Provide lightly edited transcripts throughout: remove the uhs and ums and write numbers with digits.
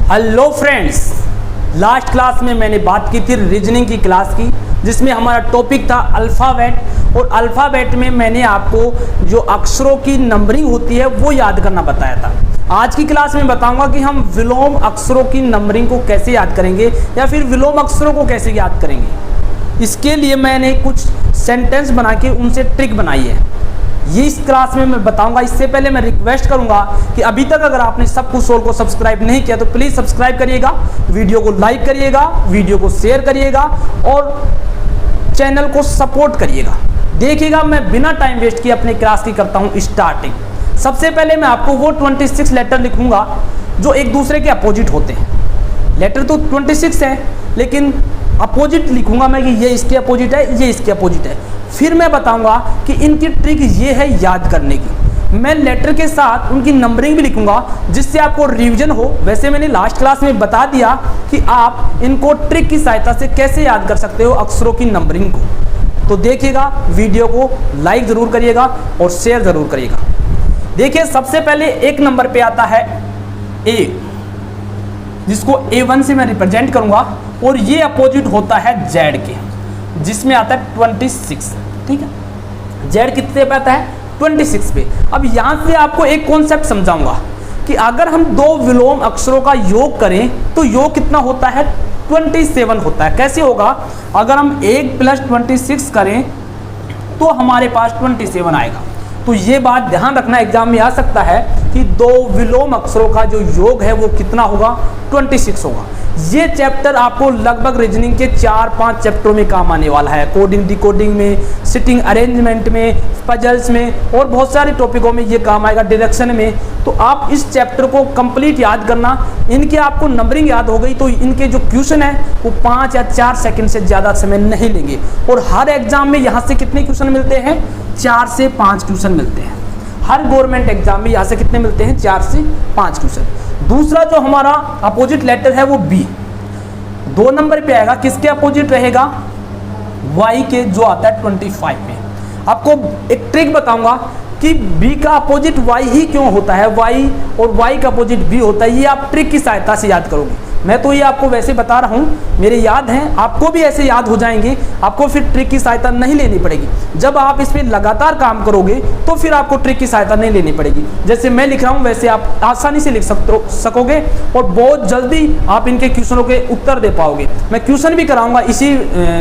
Hello friends, last class में मैंने बात की थी रीजनिंग की क्लास की, जिसमें हमारा टॉपिक था अल्फ़ाबेट। और अल्फ़ाबेट में मैंने आपको जो अक्षरों की नंबरिंग होती है वो याद करना बताया था। आज की क्लास में बताऊंगा कि हम विलोम अक्षरों की नंबरिंग को कैसे याद करेंगे या फिर विलोम अक्षरों को कैसे याद करेंगे। इसके लिए मैंने कुछ सेंटेंस बना के उनसे ट्रिक बनाई है, ये इस क्लास में मैं बताऊंगा। इससे पहले मैं रिक्वेस्ट करूंगा कि अभी तक अगर आपने सब कुछ सोल को सब्सक्राइब नहीं किया तो प्लीज़ सब्सक्राइब करिएगा, वीडियो को लाइक करिएगा, वीडियो को शेयर करिएगा और चैनल को सपोर्ट करिएगा। देखिएगा, मैं बिना टाइम वेस्ट किए अपने क्लास की करता हूं स्टार्टिंग। सबसे पहले मैं आपको वो 26 लेटर लिखूंगा जो एक दूसरे के अपोजिट होते हैं। लेटर तो 26 है लेकिन अपोजिट लिखूंगा मैं कि ये इसके अपोजिट है, ये इसके अपोजिट है। फिर मैं बताऊंगा कि इनकी ट्रिक ये है याद करने की। मैं लेटर के साथ उनकी नंबरिंग भी लिखूंगा जिससे आपको रिवीजन हो। वैसे मैंने लास्ट क्लास में बता दिया कि आप इनको ट्रिक की सहायता से कैसे याद कर सकते हो अक्षरों की नंबरिंग को। तो देखिएगा, वीडियो को लाइक ज़रूर करिएगा और शेयर ज़रूर करिएगा। देखिए, सबसे पहले एक नंबर पे आता है ए, जिसको A1 से मैं रिप्रेजेंट करूंगा, और ये अपोजिट होता है Z के, जिसमें आता है 26। ठीक है, Z कितने पे आता है? 26 पे। अब यहाँ से आपको एक कॉन्सेप्ट समझाऊंगा कि अगर हम दो विलोम अक्षरों का योग करें तो योग कितना होता है? 27 होता है। कैसे होगा? अगर हम 1 + 26 करें तो हमारे पास 27 आएगा। तो ये बात ध्यान रखना, एग्जाम में आ सकता है कि दो विलोम अक्षरों का जो योग है वो कितना होगा? 26 होगा। ये चैप्टर आपको लगभग रीजनिंग के 4-5 चैप्टरों में काम आने वाला है। कोडिंग, डिकोडिंग में, सिटिंग अरेंजमेंट में, पजल्स में और बहुत सारे टॉपिकों में ये काम आएगा, डायरेक्शन में। तो आप इस चैप्टर को कंप्लीट याद करना। इनके आपको नंबरिंग याद हो गई तो इनके जो क्वेश्चन है वो 5 या 4 सेकंड से ज़्यादा समय नहीं लेंगे। और हर एग्जाम में यहाँ से कितने क्वेश्चन मिलते हैं? 4 से 5 क्वेश्चन मिलते हैं। हर गवर्नमेंट एग्जाम में यहाँ से कितने मिलते हैं? 4 से 5 क्वेश्चन। दूसरा जो हमारा अपोजिट लेटर है वो बी, 2 नंबर पे आएगा। किसके अपोजिट रहेगा? वाई के, जो आता है 25 पे। आपको एक ट्रिक बताऊंगा कि बी का अपोजिट वाई ही क्यों होता है, वाई और वाई का अपोजिट बी होता है। ये आप ट्रिक की सहायता से याद करोगे। मैं तो ये आपको वैसे बता रहा हूँ, मेरे याद हैं, आपको भी ऐसे याद हो जाएंगे। आपको फिर ट्रिक की सहायता नहीं लेनी पड़ेगी। जब आप इस पर लगातार काम करोगे तो फिर आपको ट्रिक की सहायता नहीं लेनी पड़ेगी। जैसे मैं लिख रहा हूँ वैसे आप आसानी से लिख सकोगे और बहुत जल्दी आप इनके क्वेश्चनों के उत्तर दे पाओगे। मैं क्वेश्चन भी कराऊंगा इसी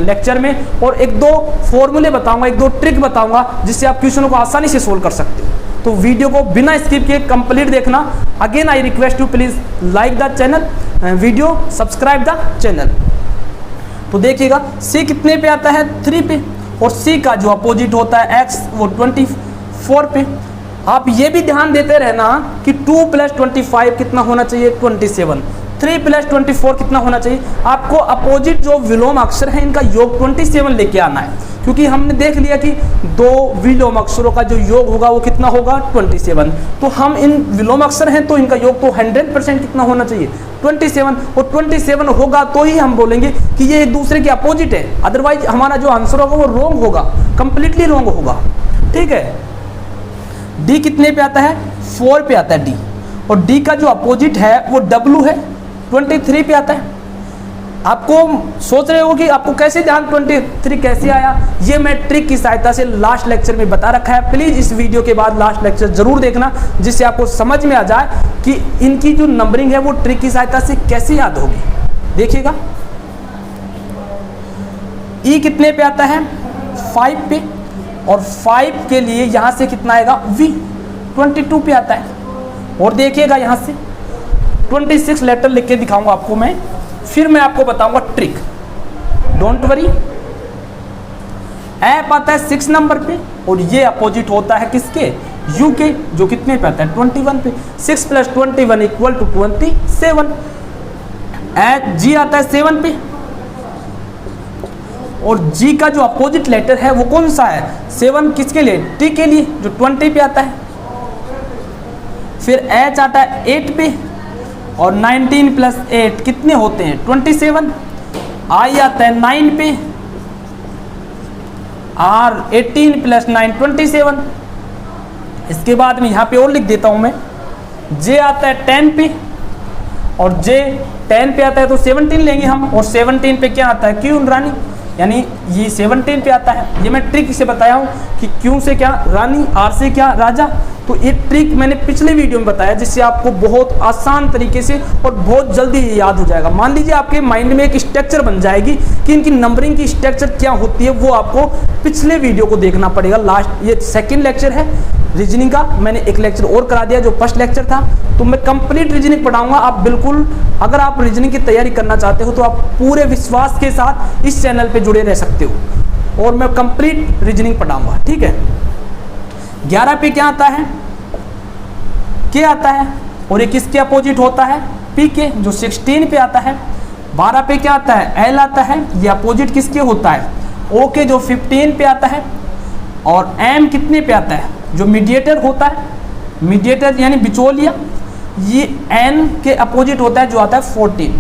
लेक्चर में और 1-2 फॉर्मूले बताऊंगा, 1-2 ट्रिक बताऊंगा जिससे आप क्वेश्चनों को आसानी से सोल्व कर सकते हो। तो वीडियो को बिना स्किप किए कंप्लीट देखना। Again I request you, please like the channel, video, subscribe the channel. तो देखिएगा, सी कितने पे आता है? 3 पे। और सी का जो अपोजिट होता है एक्स, वो 24 पे। आप ये भी ध्यान देते रहना कि 2 + 25 कितना होना चाहिए? 27। 3 + 24 कितना होना चाहिए? आपको अपोजिट जो विलोम अक्षर है इनका योग 27 लेके आना है, क्योंकि हमने देख लिया कि दो विलोम अक्षरों का जो योग होगा वो कितना होगा? 27। तो हम इन विलोम अक्षर हैं तो इनका योग तो 100% कितना होना चाहिए? 27। और 27 होगा तो ही हम बोलेंगे कि ये एक दूसरे के अपोजिट है। अदरवाइज हमारा जो आंसर होगा वो रॉन्ग होगा, कंप्लीटली रॉन्ग होगा। ठीक है, डी कितने पे आता है? 4 पे आता है डी। और डी का जो अपोजिट है वो डब्ल्यू है, 23 पे आता है। आपको सोच रहे हो कि आपको कैसे ध्यान 23 कैसे आया? ये मैं ट्रिक की सहायता से लास्ट लेक्चर में बता रखा है। प्लीज़ इस वीडियो के बाद लास्ट लेक्चर जरूर देखना, जिससे आपको समझ में आ जाए कि इनकी जो नंबरिंग है वो ट्रिक की सहायता से कैसे याद होगी। देखिएगा, ई कितने पे आता है? 5 पे। और 5 के लिए यहाँ से कितना आएगा? वी 22 पे आता है। और देखिएगा, यहाँ से 26 लेटर लिख के दिखाऊंगा आपको मैं, फिर मैं आपको बताऊंगा ट्रिक। Don't worry. ऐप आता है 6 नंबर पे और ये अपोजिट होता है किसके? यू के, जो कितने पे आता है? 21 पे। 6 + 21 = 27। जी आता है 7 पे। और जी का जो अपोजिट लेटर है वो कौन सा है? 7 किसके लिए? टी के लिए, जो 20 पे आता है। फिर एच आता है 8 पे और 19 + 8 कितने होते हैं? 27। आई आता है 9 पे, आर 18 + 9 27। इसके बाद में यहाँ पे और लिख देता हूँ मैं, जे आता है 10 पे और जे 10 पे आता है तो 17 लेंगे हम, और 17 पे क्या आता है, क्यू रानी, यानी ये 17 पे आता है। ये मैं ट्रिक से बताया हूँ कि क्यू से क्या रानी, आर से क्या राजा। तो ये ट्रिक मैंने पिछले वीडियो में बताया, जिससे आपको बहुत आसान तरीके से और बहुत जल्दी ये याद हो जाएगा। मान लीजिए आपके माइंड में एक स्ट्रक्चर बन जाएगी कि इनकी नंबरिंग की स्ट्रक्चर क्या होती है, वो आपको पिछले वीडियो को देखना पड़ेगा। लास्ट ये सेकंड लेक्चर है रीजनिंग का, मैंने एक लेक्चर और करा दिया जो फर्स्ट लेक्चर था। तो मैं कंप्लीट रीजनिंग पढ़ाऊंगा। आप बिल्कुल, अगर आप रीजनिंग की तैयारी करना चाहते हो तो आप पूरे विश्वास के साथ इस चैनल पे जुड़े रह सकते हो, और मैं कंप्लीट रीजनिंग पढ़ाऊंगा, ठीक है। 11 पे क्या आता है, के आता है, और ये किसके अपोजिट होता है, पी के, जो 16 पे आता है। 12 पे क्या आता है, एल आता है, ये अपोजिट किसके होता है, ओ के, जो 15 पे आता है। और एम कितने पे आता है, जो मीडिएटर होता है, मीडिएटर यानी बिचौलिया, ये एन के अपोजिट होता है, जो आता है 14।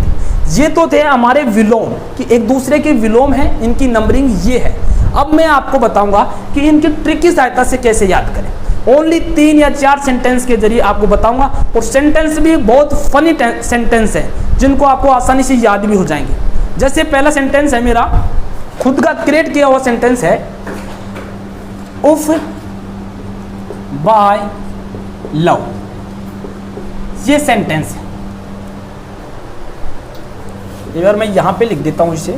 ये तो थे हमारे विलोम, कि एक दूसरे के विलोम है, इनकी नंबरिंग ये है। अब मैं आपको बताऊंगा कि इनकी ट्रिक की सहायता से कैसे याद करें। ओनली 3 या 4 सेंटेंस के जरिए आपको बताऊंगा, और सेंटेंस भी बहुत फनी सेंटेंस है, जिनको आपको आसानी से याद भी हो जाएंगे। जैसे पहला सेंटेंस है मेरा खुद का क्रिएट किया हुआ सेंटेंस है, उफ बाय लव, ये सेंटेंस है। एक बार मैं यहां पे लिख देता हूं इसे,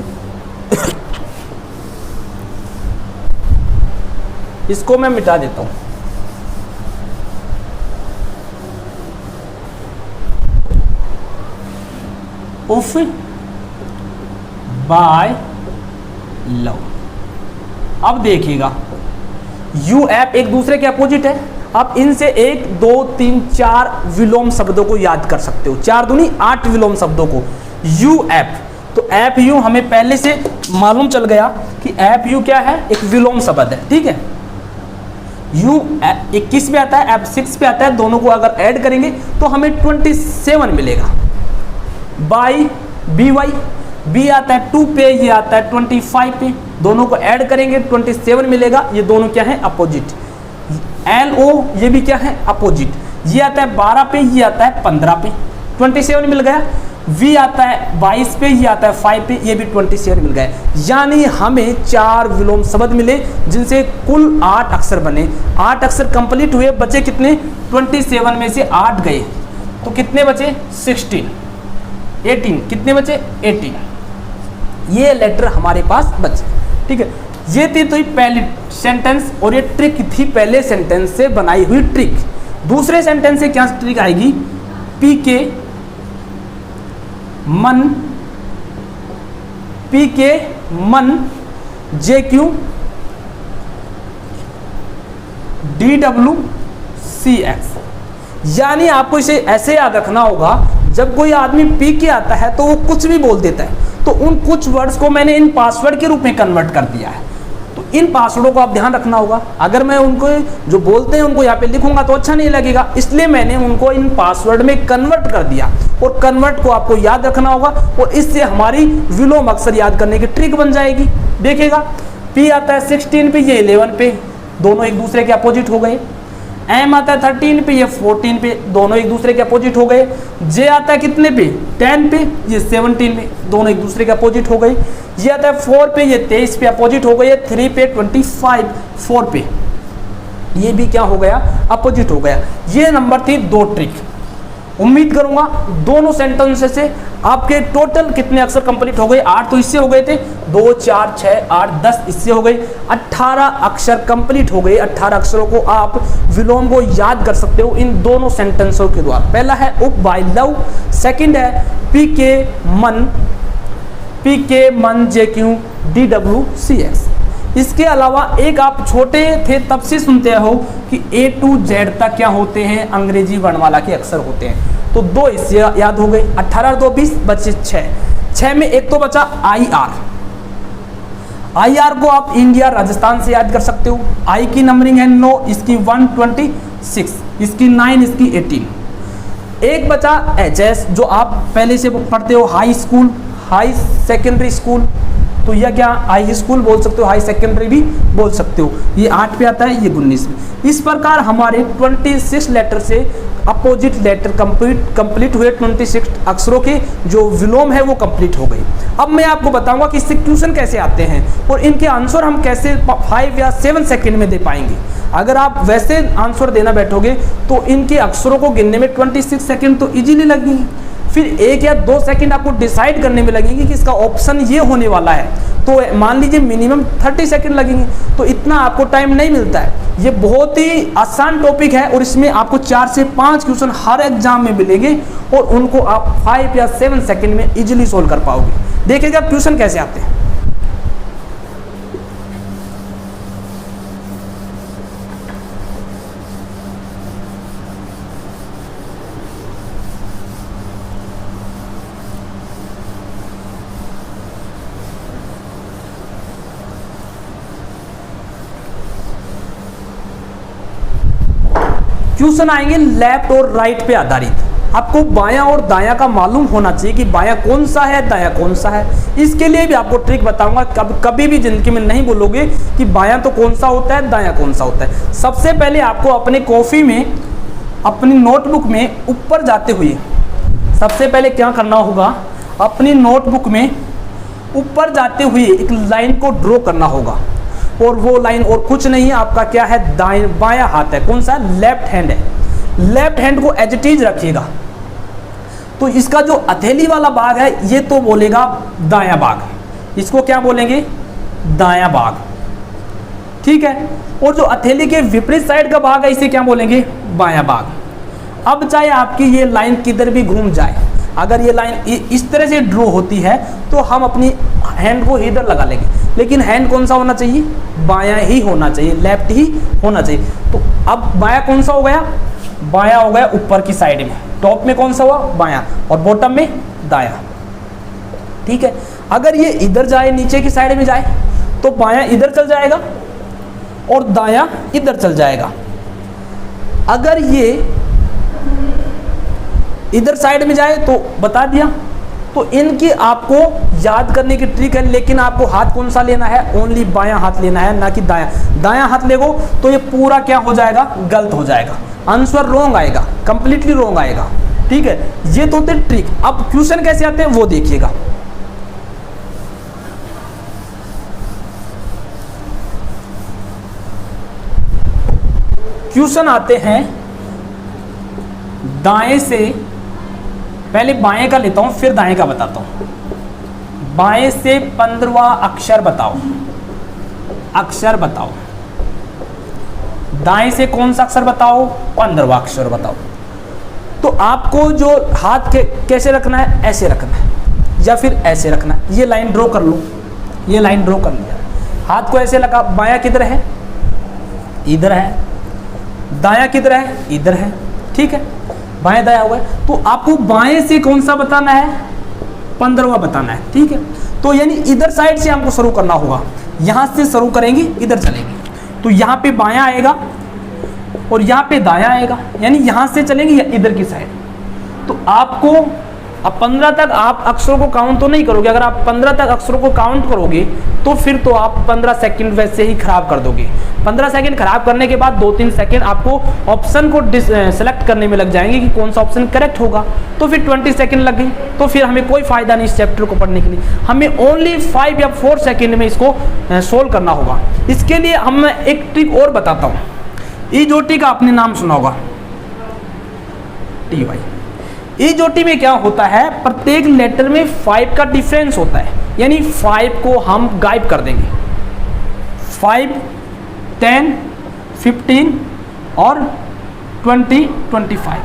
इसको मैं मिटा देता हूं। उफ बाय लव। अब देखिएगा, यू एप एक दूसरे के अपोजिट है। आप इनसे 1 2 3 4 विलोम शब्दों को याद कर सकते हो, 4 दूनी 8 विलोम शब्दों को। यू एप, तो एप यू हमें पहले से मालूम चल गया कि एप यू क्या है, एक विलोम शब्द है, ठीक है। यू 21 पे आता है, एप 6 पे आता है, दोनों को अगर ऐड करेंगे तो हमें 27 मिलेगा। बाई बी वाई, बी आता है 2 पे, ये आता है 25 पे, दोनों को ऐड करेंगे 27 मिलेगा। ये दोनों क्या है, अपोजिट। एल ओ, ये भी क्या है, अपोजिट। ये आता है 12 पे, ये आता है 15 पे, 27 मिल गया। वी आता है 22 पे, ये आता है 5 पे, ये भी 27 मिल गया। यानी हमें 4 विलोम शब्द मिले, जिनसे कुल 8 अक्षर बने। 8 अक्षर कंप्लीट हुए, बचे कितने, 27 में से 8 गए, तो कितने बचे, 16, 18, कितने बचे, 18। ये लेटर हमारे पास बचे, ठीक है। ये थी तो पहली सेंटेंस, और ये ट्रिक थी पहले सेंटेंस से बनाई हुई ट्रिक। दूसरे सेंटेंस से क्या ट्रिक आएगी, पी के मन, पी के मन, J Q D W C X. यानी आपको इसे ऐसे याद रखना होगा, जब कोई आदमी पी के आता है तो वो कुछ भी बोल देता है, तो उन कुछ वर्ड्स को मैंने इन पासवर्ड के रूप में कन्वर्ट कर दिया है। तो इन पासवर्डों को आप ध्यान रखना होगा। अगर मैं उनको जो बोलते हैं उनको यहाँ पे लिखूंगा तो अच्छा नहीं लगेगा, इसलिए मैंने उनको इन पासवर्ड में कन्वर्ट कर दिया, और कन्वर्ट को आपको याद रखना होगा, और इससे हमारी विलोम अक्षर याद करने की ट्रिक बन जाएगी। देखिएगा, पी आता है 16 पे, ये 11 पे, दोनों एक दूसरे के अपोजिट हो गए। एम आता है 13 पे, ये 14 पे, दोनों एक दूसरे के अपोजिट हो गए। जे आता है कितने पे, 10 पे, ये 17 पे, दोनों एक दूसरे के अपोजिट हो गए। ये आता है 4 पे, ये 23 पे अपोजिट हो गए। 3 पे 25, 4 पे, ये भी क्या हो गया, अपोजिट हो गया। ये नंबर थी 2 ट्रिक। उम्मीद करूंगा दोनों सेंटेंस से आपके टोटल कितने अक्षर कंप्लीट हो गए, 8 तो इससे हो गए थे, 2 4 6 8 10 इससे हो गए, 18 अक्षर कंप्लीट हो गए। 18 अक्षरों को आप विलोम को याद कर सकते हो इन दोनों सेंटेंसों के द्वारा। पहला है उप बाय लव, सेकंड है पी के मन J Q D W C X. इसके अलावा एक आप छोटे थे तब से सुनते हो कि ए टू जेड तक क्या होते हैं, अंग्रेजी वर्णमाला के अक्षर होते हैं। तो 2 इससे याद हो गए, 18 और 2 20, बचे 6 में एक तो बचा आई आर को आप इंडिया राजस्थान से याद कर सकते हो। आई की नंबरिंग है 9, इसकी 126, इसकी 9, इसकी 18। एक बचा एच एस, जो आप पहले से पढ़ते हो, high school, high secondary school, तो यह क्या हाई स्कूल बोल सकते हो, हाई सेकेंडरी भी बोल सकते हो। ये 8 पे आता है, ये 19 में। इस प्रकार हमारे 26 लेटर से अपोजिट लेटर कंप्लीट हुए, 26 अक्षरों के जो विलोम है वो कंप्लीट हो गई। अब मैं आपको बताऊंगा कि इससे क्वेश्चन कैसे आते हैं और इनके आंसर हम कैसे 5 या 7 सेकंड में दे पाएंगे। अगर आप वैसे आंसर देना बैठोगे तो इनके अक्षरों को गिनने में 26 सेकंड तो इजीली लगेंगे, फिर 1 या 2 सेकंड आपको डिसाइड करने में लगेंगे कि इसका ऑप्शन ये होने वाला है, तो मान लीजिए मिनिमम 30 सेकंड लगेंगे, तो इतना आपको टाइम नहीं मिलता है। ये बहुत ही आसान टॉपिक है और इसमें आपको 4 से 5 क्वेश्चन हर एग्जाम में मिलेंगे और उनको आप 5 या 7 सेकंड में इजीली सोल्व कर पाओगे। देखिएगा क्वेश्चन कैसे आते हैं। क्वेश्चन आएंगे लेफ्ट और राइट पे आधारित। आपको बायां और दायां का मालूम होना चाहिए कि बायां कौन सा है, दायां कौन सा है। इसके लिए भी आपको ट्रिक बताऊंगा, कभी भी जिंदगी में नहीं बोलोगे कि बायां तो कौन सा होता है, दायां कौन सा होता है। सबसे पहले आपको अपनी कॉपी में, अपनी नोटबुक में ऊपर जाते हुए सबसे पहले क्या करना होगा, अपनी नोटबुक में ऊपर जाते हुए एक लाइन को ड्रॉ करना होगा और वो लाइन और कुछ नहीं है, आपका क्या है, बायां हाथ है। कौन सा? लेफ्ट हैंड है। लेफ्ट हैंड को एज इट इज रखिएगा। तो इसका जो हथेली वाला भाग है ये तो बोलेगा दायां भाग, इसको क्या बोलेंगे, दायां भाग, ठीक है। और जो हथेली के विपरीत साइड का भाग है इसे क्या बोलेंगे, बायां भाग। अब चाहे आपकी ये लाइन किधर भी घूम जाए, अगर ये लाइन इस तरह से ड्रॉ होती है तो हम अपनी हैंड को इधर लगा लेंगे, लेकिन हैंड कौन सा होना चाहिए, बायां ही होना चाहिए, लेफ्ट ही होना चाहिए। तो अब बायां कौन सा हो गया, बायां हो गया ऊपर की साइड में, टॉप में कौन सा हुआ, बायां, और बॉटम में दायां, ठीक है। अगर ये इधर जाए, नीचे की साइड में जाए तो बायां इधर चल जाएगा और दायां इधर चल जाएगा। अगर ये इधर साइड में जाए तो बता दिया। तो इनकी आपको याद करने की ट्रिक है, लेकिन आपको हाथ कौन सा लेना है, ओनली बायां हाथ लेना है, ना कि दायां। दायां हाथ लेगो तो ये पूरा क्या हो जाएगा, गलत हो जाएगा, आंसर रॉन्ग आएगा, कंप्लीटली रॉन्ग आएगा, ठीक है। ये तो होते ट्रिक। अब क्वेश्चन कैसे आते हैं वो देखिएगा। क्वेश्चन आते हैं दाएं से, पहले बाएं का लेता हूं फिर दाएं का बताता हूं। बाएं से 15वां अक्षर बताओ, अक्षर बताओ। दाएं से कौन सा अक्षर बताओ, 15वां अक्षर बताओ। तो आपको जो हाथ के कैसे रखना है, ऐसे रखना है या फिर ऐसे रखना है। ये लाइन ड्रॉ कर लो, ये लाइन ड्रॉ कर लिया, हाथ को ऐसे लगा। बायां किधर है, इधर है। दायां किधर है, इधर है, ठीक है। बाएं दायां हो गए। तो आपको बाएं से कौन सा बताना है, 15वां बताना है, ठीक है। तो यानी इधर साइड से हमको शुरू करना होगा, यहां से शुरू करेंगे, इधर चलेंगे। तो यहाँ पे बायां आएगा और यहाँ पे दायां आएगा, यानी यहां से चलेंगे या इधर की साइड। तो आपको अब 15 तक आप अक्षरों को काउंट तो नहीं करोगे। अगर आप 15 तक अक्षरों को काउंट करोगे तो फिर तो आप 15 सेकंड वैसे ही खराब कर दोगे। 15 सेकंड खराब करने के बाद 2-3 सेकंड आपको ऑप्शन को सेलेक्ट करने में लग जाएंगे कि कौन सा ऑप्शन करेक्ट होगा। तो फिर 20 सेकंड लग गई, तो फिर हमें कोई फायदा नहीं इस चैप्टर को पढ़ने के लिए। हमें ओनली 5 या 4 सेकंड में इसको सोल्व करना होगा। इसके लिए हम एक ट्रिक और बताता हूँ। ईजोटी का आपने नाम सुना होगा, TY। ईजोटी में क्या होता है, प्रत्येक लेटर में 5 का डिफरेंस होता है, यानी 5 को हम गायब कर देंगे। 5, 10, 15 और 20, 25,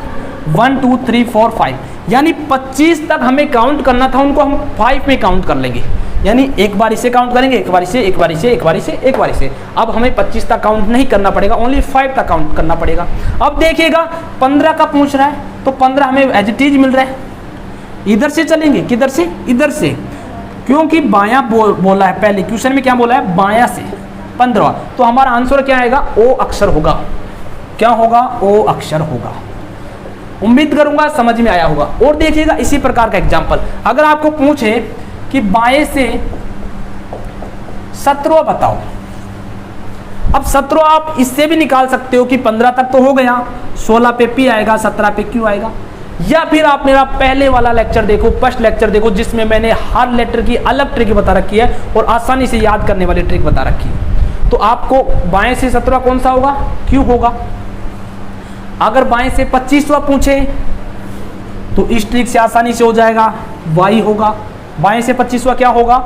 1, 2, 3, 4, 5, यानी 25 तक हमें काउंट करना था, उनको हम 5 में काउंट कर लेंगे। यानी एक बार इसे काउंट करेंगे, एक बार इसे, एक बार इसे, एक बार इसे, एक बार इसे। अब हमें 25 तक काउंट नहीं करना पड़ेगा, ओनली 5 तक काउंट करना पड़ेगा। अब देखिएगा 15 का पूछ रहा है तो 15 हमें एज इट इज मिल रहा है। इधर से चलेंगे, किधर से, इधर से, क्योंकि बायां बोला है पहले क्वेश्चन में, क्या बोला है, बायां से 15। तो हमारा आंसर क्या आएगा, ओ अक्षर होगा। क्या होगा, ओ अक्षर होगा। उम्मीद करूंगा समझ में आया होगा। और देखिएगा इसी प्रकार का एग्जाम्पल, अगर आपको पूछे कि बाएं से 17वां बताओ, अब 17 आप इससे भी निकाल सकते हो कि 15 तक तो हो गया, 16 पे P आएगा, 17 पे Q आएगा। या फिर आप मेरा पहले वाला लेक्चर देखो, फर्स्ट लेक्चर देखो, जिसमें मैंने हर लेटर की अलग ट्रिक बता रखी है और आसानी से याद करने वाली ट्रिक बता रखी है। तो आपको बाएं से 17 कौन सा होगा? Q होगा। अगर बाएं से 25वां पूछे तो इस ट्रिक से आसानी से हो जाएगा, Y होगा। बाएं से 25वां क्या होगा?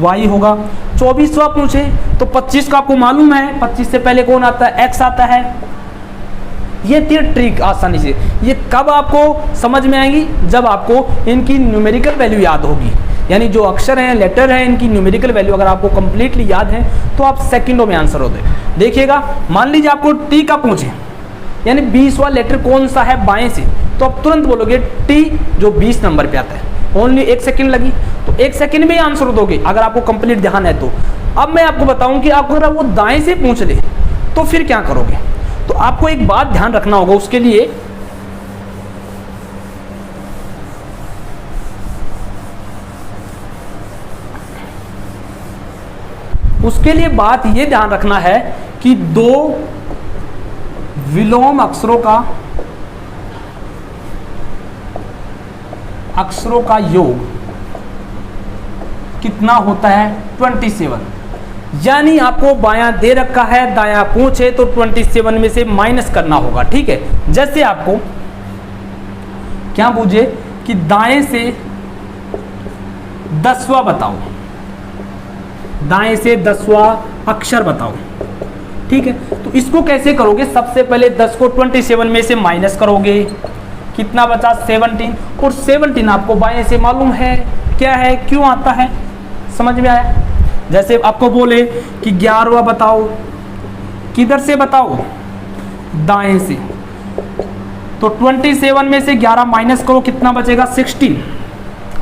Y होगा। 24वां पूछे तो 25 का आपको मालूम है, 25 से पहले कौन आता है? X आता है। ये 3 ट्रिक आसानी से, ये कब आपको समझ में आएंगी? जब आपको इनकी न्यूमेरिकल वैल्यू याद होगी, यानी जो अक्षर हैं, लेटर हैं, इनकी न्यूमेरिकल वैल्यू अगर आपको कंप्लीटली याद है तो आप सेकंडों में आंसर हो दे। देखिएगा, मान लीजिए आपको T का पूछे, यानी 20वां लेटर कौन सा है बाएं से, तो आप तुरंत बोलोगे T जो 20 नंबर पे आता है। ओनली 1 सेकंड लगी, तो 1 सेकंड में ही आंसर दोगे अगर आपको कंप्लीट ध्यान है तो। अब मैं आपको बताऊं कि आपको अगर वो दाएं से पूछ ले तो फिर क्या करोगे। तो आपको एक बात ध्यान रखना होगा, उसके लिए बात ये ध्यान रखना है कि 2 विलोम अक्षरों का योग कितना होता है? 27। यानी आपको बायां दे रखा है, दायां पूछे तो 27 में से माइनस करना होगा। ठीक है, जैसे आपको क्या पूछे कि दाएं से 10वां बताओ, दाएं से 10वां अक्षर बताओ। ठीक है, तो इसको कैसे करोगे? सबसे पहले 10 को 27 में से माइनस करोगे, कितना बचा? 17। और 17 आपको बाएं से मालूम है क्या है, क्यों आता है? समझ में आया? जैसे आपको बोले कि 11वां बताओ, किधर से बताओ? दाएं से। तो 27 में से 11 माइनस करो, कितना बचेगा? 16।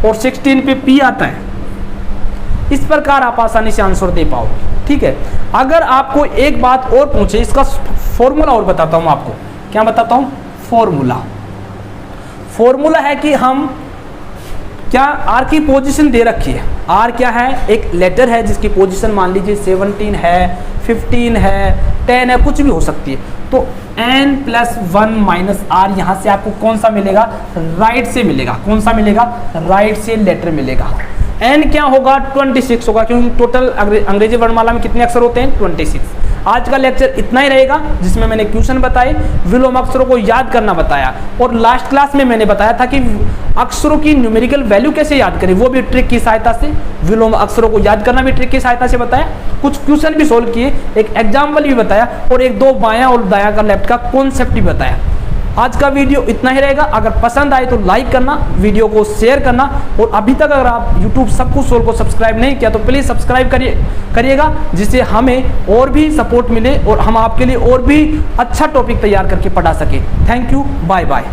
और 16 पे P आता है। इस प्रकार आप आसानी से आंसर दे पाओगे। ठीक है, अगर आपको एक बात और पूछे, इसका फॉर्मूला और बताता हूं आपको। क्या बताता हूं? फॉर्मूला है कि हम क्या R की पोजीशन दे रखी है। R क्या है? एक लेटर है जिसकी पोजीशन मान लीजिए 17 है, 15 है, 10 है, कुछ भी हो सकती है। तो n+1 - R यहाँ से आपको कौन सा मिलेगा? राइट से मिलेगा। कौन सा मिलेगा? राइट से लेटर मिलेगा। n क्या होगा? 26 होगा, क्योंकि टोटल अंग्रेजी वर्णमाला में कितने अक्षर होते हैं? 26। आज का लेक्चर इतना ही रहेगा, जिसमें मैंने क्वेश्चन बताए, विलोम अक्षरों को याद करना बताया, और लास्ट क्लास में मैंने बताया था कि अक्षरों की न्यूमेरिकल वैल्यू कैसे याद करें, वो भी ट्रिक की सहायता से। विलोम अक्षरों को याद करना भी ट्रिक की सहायता से बताया, कुछ क्वेश्चन भी सोल्व किए, एक एग्जाम्पल भी बताया, और 1-2 बायां और दायां का लेफ्ट का कॉन्सेप्ट भी बताया। आज का वीडियो इतना ही रहेगा। अगर पसंद आए तो लाइक करना, वीडियो को शेयर करना, और अभी तक अगर आप YouTube सब कुछ सोल को सब्सक्राइब नहीं किया तो प्लीज़ सब्सक्राइब करिएगा, जिससे हमें और भी सपोर्ट मिले और हम आपके लिए और भी अच्छा टॉपिक तैयार करके पढ़ा सके। Thank you, bye bye.